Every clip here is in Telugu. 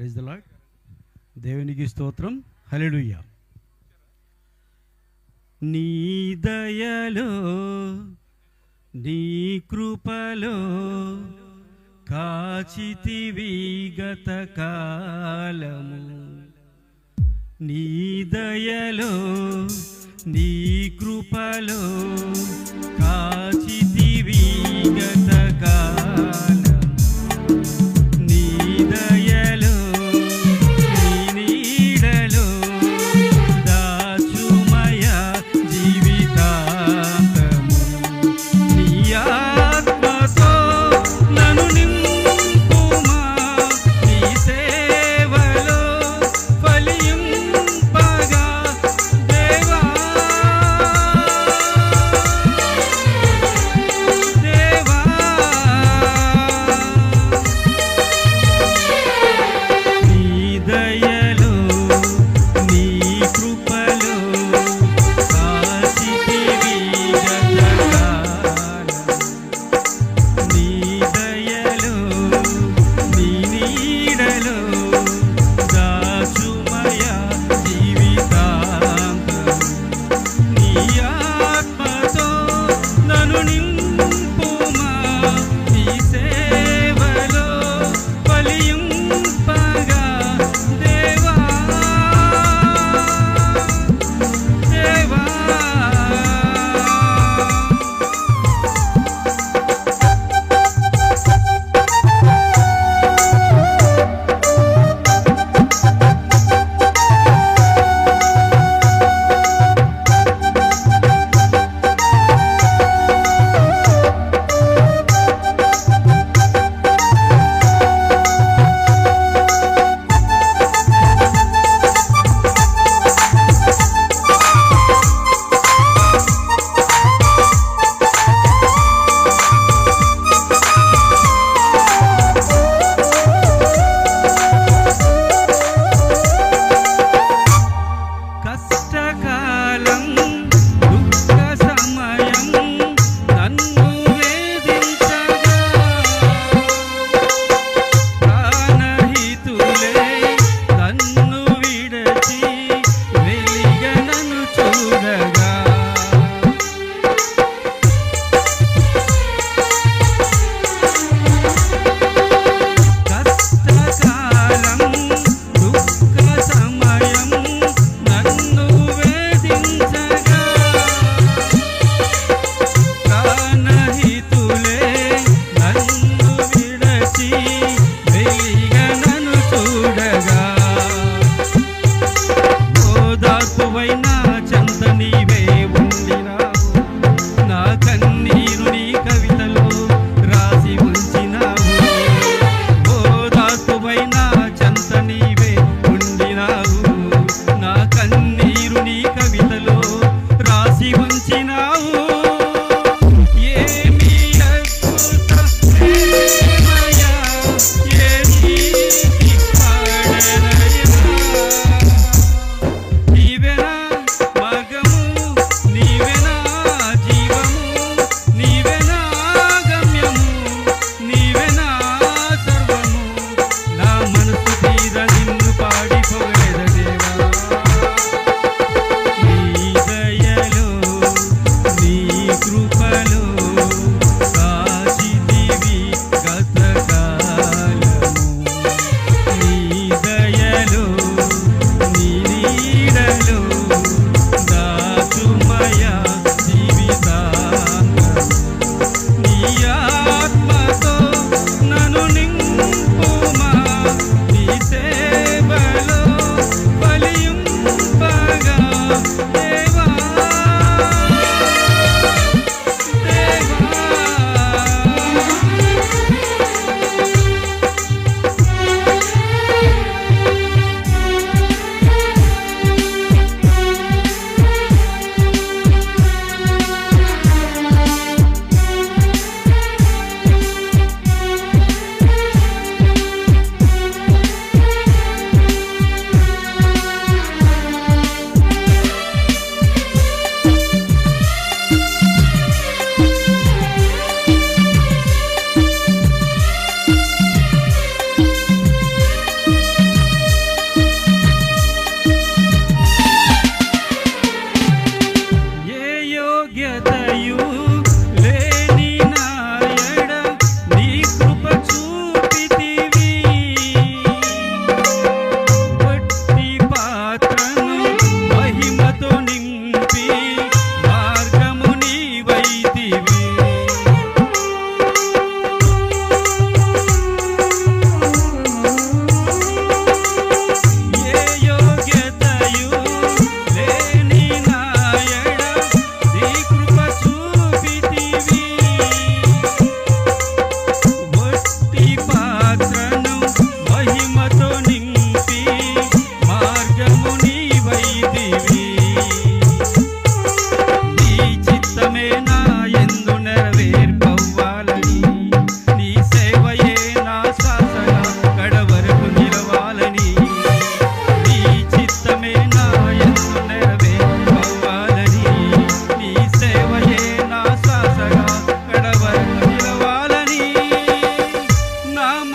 Praise the lord. దేవునికి స్తోత్రం. హల్లెలూయా. నీ దయలో నీ కృపలో కాచితివి గత కాలము. నీ దయలో నీ కృపలో కాచితివి గత కాలము. నీ దయలో నీ నీడలో దాచుమయ జీవితాంతము. నీ ఆత్మతో నన్ను నింపుమా, నీ సేవలో ఫలింపగా దేవా. దేవా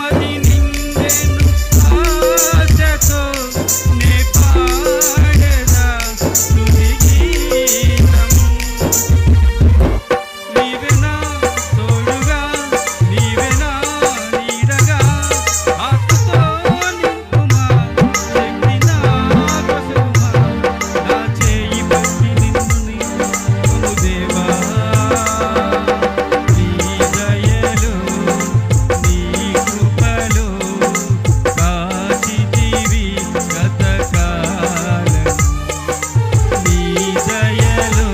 నాది నిందెను ఆశతో నే పాడెదా స్తుతి గీతము. నీవే నా తోడుగా, నీవే నా నీడగా, ఆత్మతో నింపుమా, శక్తి నా కొసగుమా, నా చేయి పట్టి నిన్ను నిలుపుము దేవా. నీ దయలో, నీ కృపలో కాచితివి గతకాలం. నీ దయలో,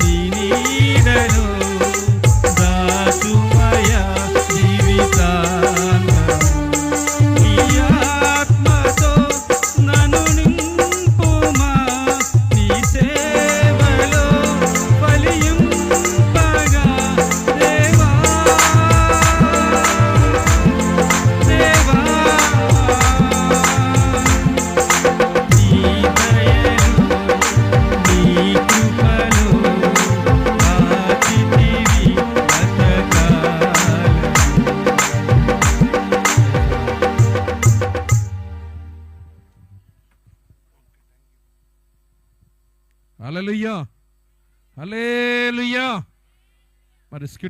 నీ నీడలో దాచుమయ జీవితాంతం. నీ ఆత్మతో నన్ను నింపుమా, నీ సేవలో ఫలింపగా దేవా. దేవా నీ దయలో, నీ కృపలో కాచితివి గతకాలం. హల్లెలూయా, హల్లెలూయా. మరి స్కిట్